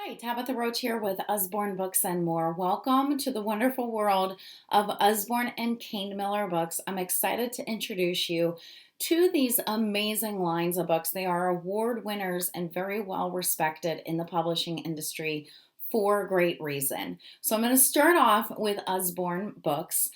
Hi, Tabitha Roach here with Usborne Books and More. Welcome to the wonderful world of Usborne and Kane Miller Books. I'm excited to introduce you to these amazing lines of books. They are award winners and very well respected in the publishing industry for great reason. So I'm going to start off with Usborne Books.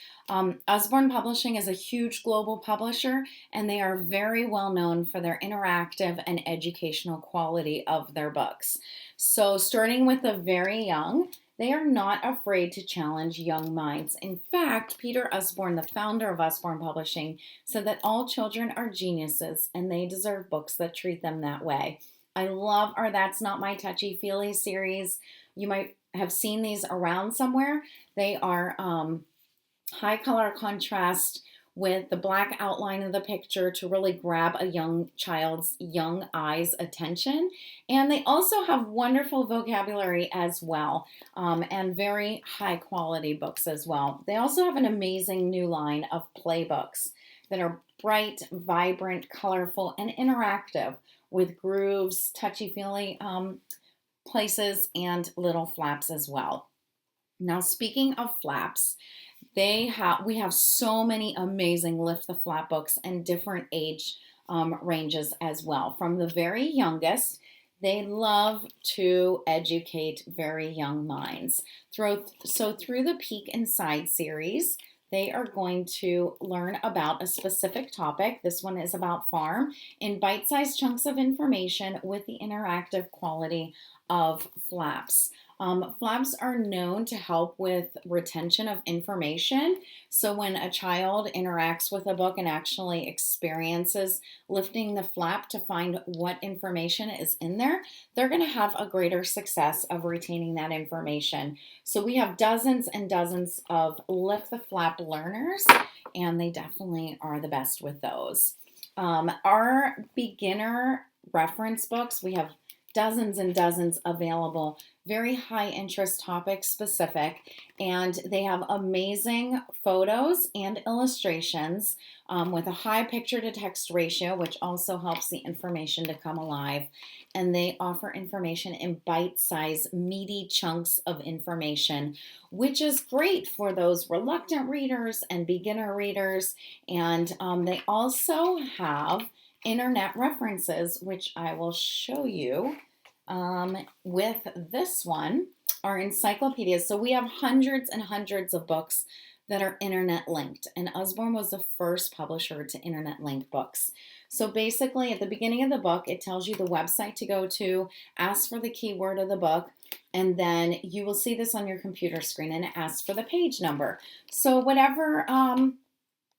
Usborne Publishing is a huge global publisher, and they are very well known for their interactive and educational quality of their books. So, starting with the very young, they are not afraid to challenge young minds. In fact, Peter Usborne, the founder of Usborne Publishing, said that all children are geniuses and they deserve books that treat them that way. I love our That's Not My Touchy Feely series. You might have seen these around somewhere. They are high color contrast with the black outline of the picture to really grab a young child's young eyes attention. And they also have wonderful vocabulary as well, and very high quality books as well. They also have an amazing new line of playbooks that are bright, vibrant, colorful, and interactive with grooves, touchy-feely places, and little flaps as well. Now, speaking of flaps, we have so many amazing lift the flap books and different age ranges as well. From the very youngest, they love to educate very young minds. So through the Peek Inside series, they are going to learn about a specific topic. This one is about farm in bite-sized chunks of information with the interactive quality of flaps. Flaps are known to help with retention of information. So when a child interacts with a book and actually experiences lifting the flap to find what information is in there, they're going to have a greater success of retaining that information. So we have dozens and dozens of lift the flap learners, and they definitely are the best with those. Our beginner reference books, we have dozens and dozens available, very high interest topic specific, and they have amazing photos and illustrations with a high picture to text ratio, which also helps the information to come alive. And they offer information in bite-sized, meaty chunks of information, which is great for those reluctant readers and beginner readers. And they also have internet references, which I will show you with this one, are encyclopedias. So we have hundreds and hundreds of books that are internet linked, and Usborne was the first publisher to internet link books. So basically, at the beginning of the book, it tells you the website to go to, ask for the keyword of the book, and then you will see this on your computer screen, and it asks for the page number. So whatever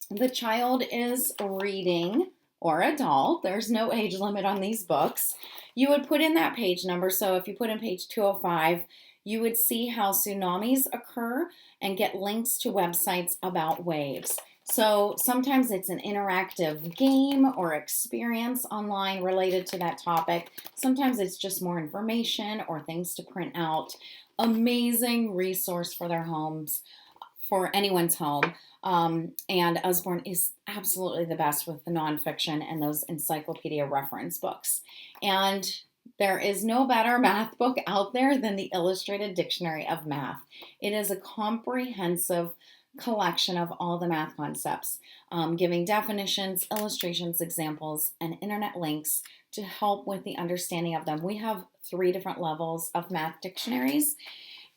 the child is reading, or adult, there's no age limit on these books, you would put in that page number. So if you put in page 205, you would see how tsunamis occur and get links to websites about waves. So sometimes it's an interactive game or experience online related to that topic. Sometimes it's just more information or things to print out. Amazing resource for their homes, for anyone's home. And Usborne is absolutely the best with the nonfiction and those encyclopedia reference books. And there is no better math book out there than the Illustrated Dictionary of Math. It is a comprehensive collection of all the math concepts, giving definitions, illustrations, examples, and internet links to help with the understanding of them. We have 3 different levels of math dictionaries.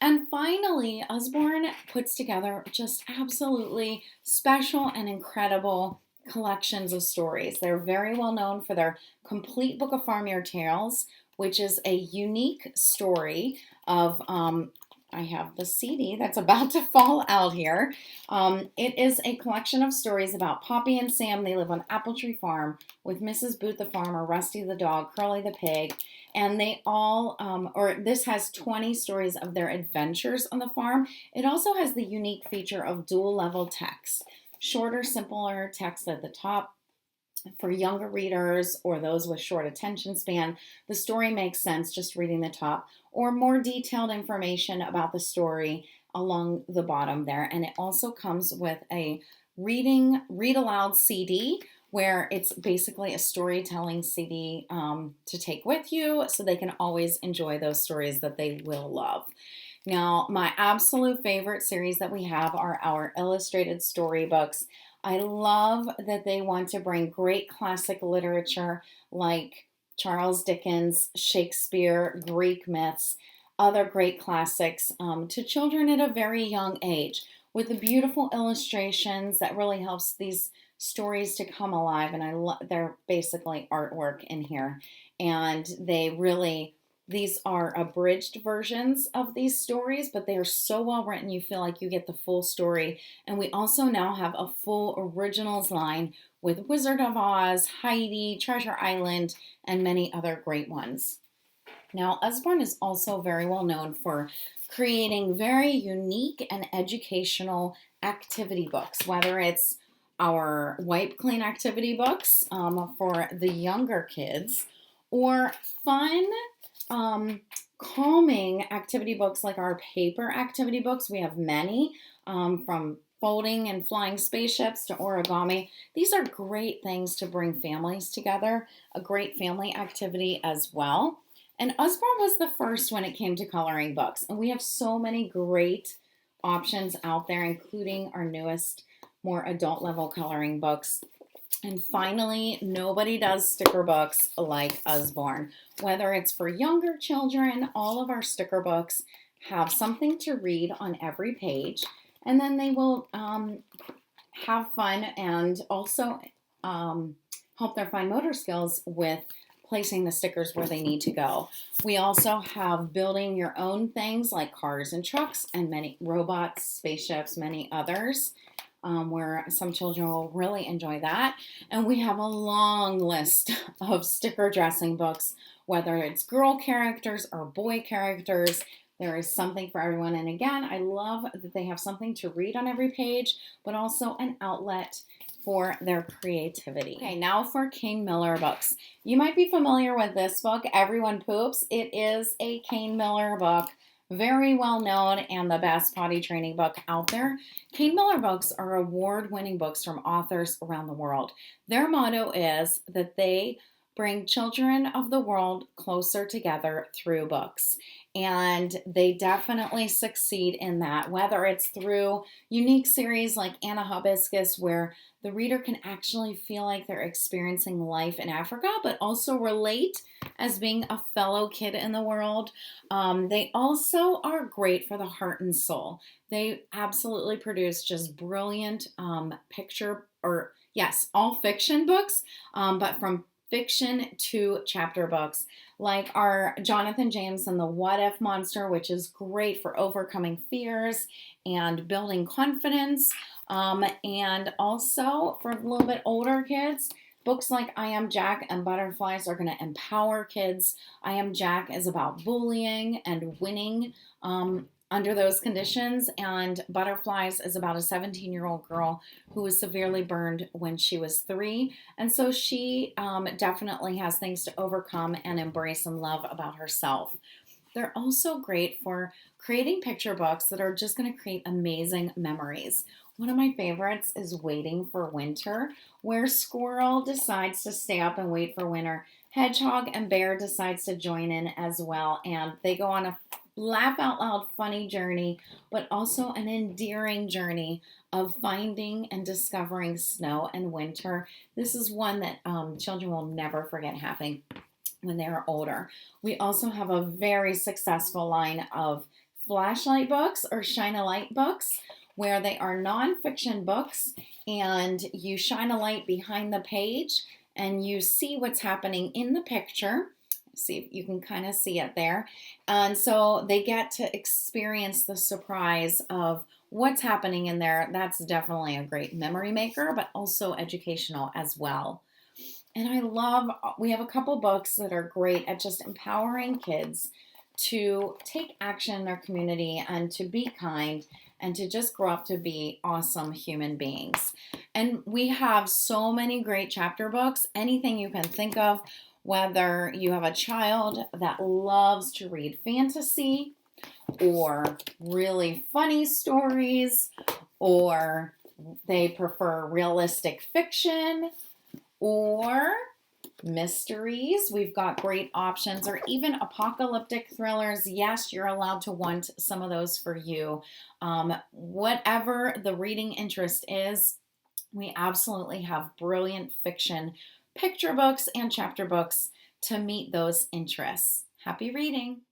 And finally, Usborne puts together just absolutely special and incredible collections of stories. They're very well known for their complete book of Farmyard Tales, which is a unique story of, I have the CD that's about to fall out here. It is a collection of stories about Poppy and Sam. They live on Apple Tree Farm with Mrs. Boot the farmer, Rusty the dog, Curly the pig, and they all, this has 20 stories of their adventures on the farm. It also has the unique feature of dual level text, shorter, simpler text at the top. For younger readers or those with short attention span, the story makes sense just reading the top, or more detailed information about the story along the bottom there. And it also comes with a read aloud CD where it's basically a storytelling CD to take with you so they can always enjoy those stories that they will love. Now, my absolute favorite series that we have are our illustrated storybooks. I love that they want to bring great classic literature like Charles Dickens, Shakespeare, Greek myths, other great classics to children at a very young age with the beautiful illustrations that really helps these stories to come alive. And they're basically artwork in here, and these are abridged versions of these stories, but they are so well written you feel like you get the full story. And we also now have a full originals line with Wizard of Oz, Heidi, Treasure Island, and many other great ones. Now, Usborne is also very well known for creating very unique and educational activity books, whether it's our wipe clean activity books for the younger kids, or fun, calming activity books like our paper activity books. We have many from folding and flying spaceships to origami. These are great things to bring families together, a great family activity as well. And Usborne was the first when it came to coloring books. And we have so many great options out there, including our newest, more adult level coloring books. And finally, nobody does sticker books like Usborne. Whether it's for younger children, all of our sticker books have something to read on every page. And then they will have fun and also help their fine motor skills with placing the stickers where they need to go. We also have building your own things like cars and trucks and many robots, spaceships, many others, where some children will really enjoy that. And we have a long list of sticker dressing books, whether it's girl characters or boy characters. There is something for everyone. And again, I love that they have something to read on every page, but also an outlet for their creativity. Okay, now for Kane Miller Books. You might be familiar with this book, Everyone Poops. It is a Kane Miller book, very well known and the best potty training book out there. Kane Miller Books are award-winning books from authors around the world. Their motto is that they bring children of the world closer together through books. And they definitely succeed in that, whether it's through unique series like Anna Hibiscus, where the reader can actually feel like they're experiencing life in Africa, but also relate as being a fellow kid in the world. They also are great for the heart and soul. They absolutely produce just brilliant all fiction books, but from fiction to chapter books, like our Jonathan Jameson, The What If Monster, which is great for overcoming fears and building confidence. And also for a little bit older kids, books like I Am Jack and Butterflies are going to empower kids. I Am Jack is about bullying and winning under those conditions, and Butterflies is about a 17-year-old girl who was severely burned when she was 3, and so she definitely has things to overcome and embrace and love about herself. They're also great for creating picture books that are just going to create amazing memories. One of my favorites is Waiting for Winter, where Squirrel decides to stay up and wait for winter. Hedgehog and Bear decides to join in as well, and they go on a laugh out loud funny journey, but also an endearing journey of finding and discovering snow and winter. This is one that children will never forget happening when they are older. We also have a very successful line of flashlight books or shine a light books, where they are nonfiction books and you shine a light behind the page and you see what's happening in the picture. See if you can kind of see it there. And so they get to experience the surprise of what's happening in there. That's definitely a great memory maker, but also educational as well. And we have a couple books that are great at just empowering kids to take action in their community and to be kind and to just grow up to be awesome human beings. And we have so many great chapter books, anything you can think of, whether you have a child that loves to read fantasy or really funny stories, or they prefer realistic fiction, or mysteries. We've got great options, or even apocalyptic thrillers. Yes, you're allowed to want some of those for you. Whatever the reading interest is, we absolutely have brilliant fiction, picture books, and chapter books to meet those interests. Happy reading!